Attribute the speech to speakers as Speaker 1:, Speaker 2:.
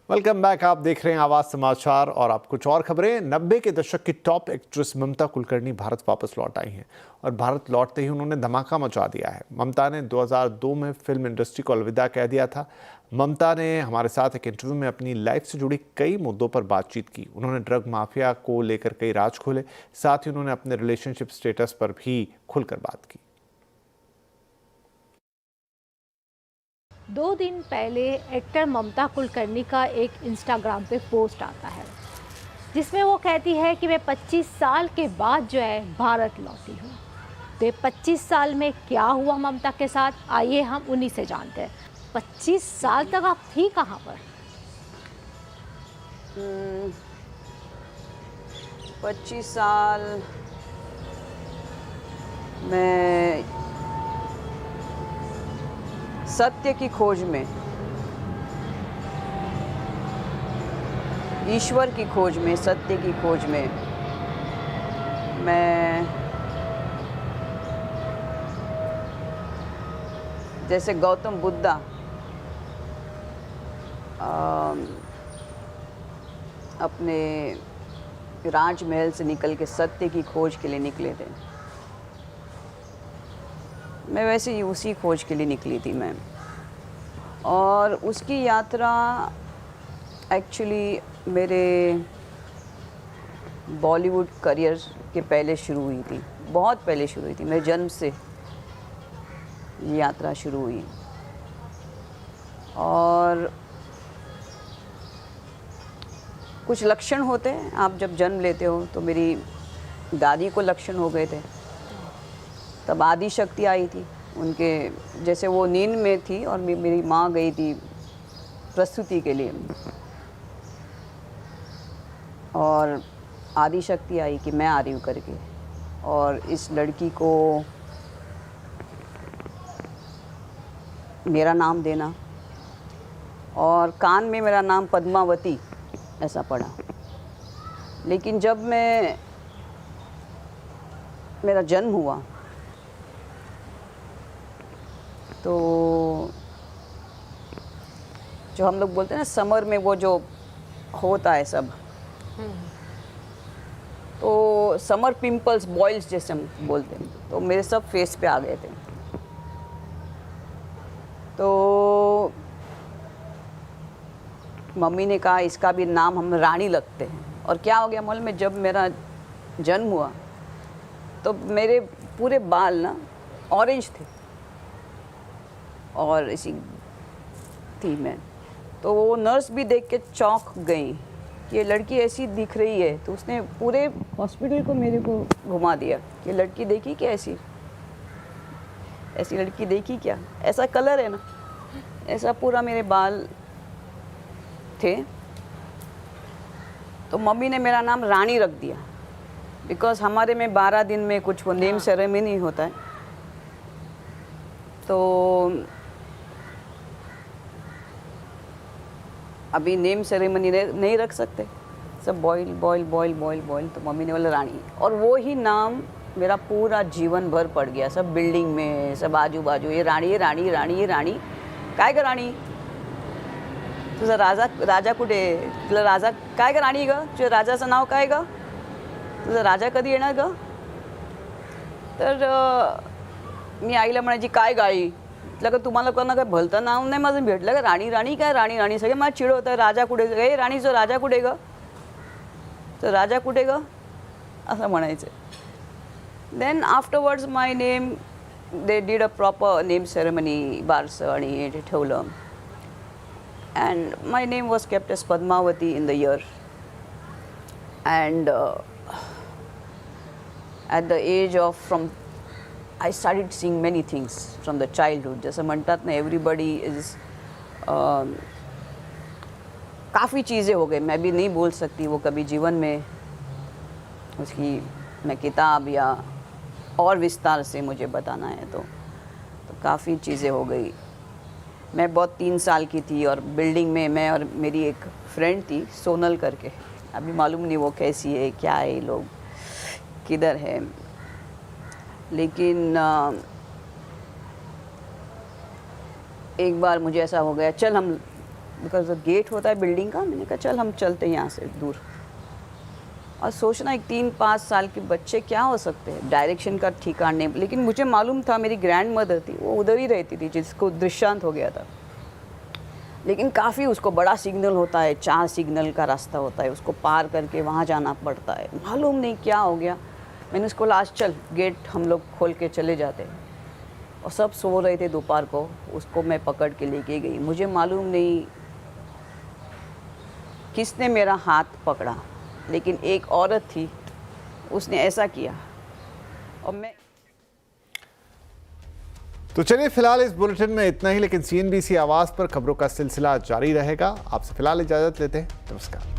Speaker 1: Welcome back. आप देख रहे हैं आवाज समाचार और आप कुछ और खबरें। 90 के दशक की टॉप एक्ट्रेस ममता कुलकर्णी भारत वापस लौट आई हैं और भारत लौटते ही उन्होंने धमाका मचा दिया है। ममता ने 2002 में फिल्म इंडस्ट्री को अलविदा कह दिया था। ममता ने हमारे साथ एक इंटरव्यू में अपनी लाइफ से जुड़ी कई मुद्दों पर बातचीत की। उन्होंने ड्रग माफिया को लेकर कई राज खोले, साथ ही उन्होंने अपने रिलेशनशिप स्टेटस पर भी खुलकर बात की।
Speaker 2: 2 दिन पहले एक्टर ममता कुलकर्णी का एक इंस्टाग्राम पे पोस्ट आता है जिसमें वो कहती है कि मैं 25 साल के बाद जो है भारत लौटी हूँ। तो ये 25 साल में क्या हुआ ममता के साथ, आइए हम उन्हीं से जानते हैं। 25 साल तक आप थी कहाँ पर?
Speaker 3: 25 साल मैं सत्य की खोज में, ईश्वर की खोज में, सत्य की खोज में मैं जैसे गौतम बुद्धा अपने राजमहल से निकल के सत्य की खोज के लिए निकले थे, मैं वैसे ही उसी खोज के लिए निकली थी मैं। और उसकी यात्रा एक्चुअली मेरे बॉलीवुड करियर के पहले शुरू हुई थी, बहुत पहले शुरू हुई थी। मेरे जन्म से ये यात्रा शुरू हुई और कुछ लक्षण होते हैं, आप जब जन्म लेते हो तो मेरी दादी को लक्षण हो गए थे। तब आदि शक्ति आई थी उनके, जैसे वो नींद में थी और मेरी माँ गई थी प्रस्तुति के लिए और आदि शक्ति आई कि मैं आ रही हूँ करके, और इस लड़की को मेरा नाम देना, और कान में मेरा नाम पद्मावती ऐसा पड़ा। लेकिन जब मेरा जन्म हुआ तो जो हम लोग बोलते हैं ना समर में वो जो होता है सब, तो समर पिंपल्स, बॉइल्स जैसे हम बोलते हैं, तो मेरे सब फेस पे आ गए थे। तो मम्मी ने कहा इसका भी नाम हम रानी लगते हैं। और क्या हो गया मालूम में, जब मेरा जन्म हुआ तो मेरे पूरे बाल ना ऑरेंज थे और ऐसी थी मैं। तो वो नर्स भी देख के चौंक गई कि ये लड़की ऐसी दिख रही है। तो उसने पूरे हॉस्पिटल को मेरे को घुमा दिया कि लड़की देखी क्या, ऐसी लड़की देखी क्या, ऐसा कलर है ना, ऐसा पूरा मेरे बाल थे। तो मम्मी ने मेरा नाम रानी रख दिया, बिकॉज हमारे में 12 दिन में कुछ वो नेम सेरेमनी होता है। तो अभी नेम सेरेमनी नहीं रख सकते, सब boil boil boil boil boil. तो मम्मी ने बोला रानी, और वो ही नाम मेरा पूरा जीवन भर पड़ गया। सब बिल्डिंग में, सब आजू बाजू, ये राणी, ये राणी, राणी, ये राणी, काय का राणी, तुझा राजा कुठे, तुला राजा काय का राणी ग, तुझ्या राजाचं नाव काय ग, तुझा राजा कधी येणार ग. तर मी आईला म्हणायची काय गाई, म्हटलं का तुम्हाला कोणा काय भलतं नाव नाही माझं भेटलं का, राणी राणी काय राणी राणी, सगळे मला चिडवतं, राजा कुठे ग, राणीचं राजा कुठे ग, तर राजा कुठे ग असं म्हणायचं. Then afterwards my name, they did a proper name ceremony, बारसं आणि ते ठेवलं. And my name was kept as Padmavati in the year. And at the age of, I started seeing many things from the childhood. जैसे म्हणतात ना, everybody is काफ़ी चीज़ें हो गई, मैं भी नहीं बोल सकती वो कभी जीवन में उसकी मैं किताब या और विस्तार से मुझे बताना है तो काफ़ी चीज़ें हो गई. मैं बहुत 3 साल की थी और बिल्डिंग में मैं और मेरी एक फ्रेंड थी सोनल करके, अभी मालूम नहीं वो कैसी है, क्या है, लोग किधर है. लेकिन एक बार मुझे ऐसा हो गया, चल हम बिकॉज गेट होता है बिल्डिंग का। मैंने कहा चल हम चलते हैं यहाँ से दूर। और सोचना एक 3-5 साल के बच्चे क्या हो सकते हैं, डायरेक्शन का ठिकाना नहीं। लेकिन मुझे मालूम था, मेरी ग्रैंड मदर थी, वो उधर ही रहती थी जिसको दृश्यांत हो गया था। लेकिन काफ़ी उसको बड़ा सिग्नल होता है, 4 सिग्नल का रास्ता होता है, उसको पार करके वहाँ जाना पड़ता है। मालूम नहीं क्या हो गया। मैंने उसको लास्ट चल गेट हम लोग खोल के चले जाते। और सब सो रहे थे दोपहर को, उसको मैं पकड़ के लेके गई। मुझे मालूम नहीं किसने मेरा हाथ पकड़ा, लेकिन एक औरत थी, उसने ऐसा किया। और मैं
Speaker 1: तो चलिए फिलहाल इस बुलेटिन में इतना ही, लेकिन CNBC आवाज पर खबरों का सिलसिला जारी रहेगा। आपसे फिलहाल इजाजत लेते हैं। नमस्कार।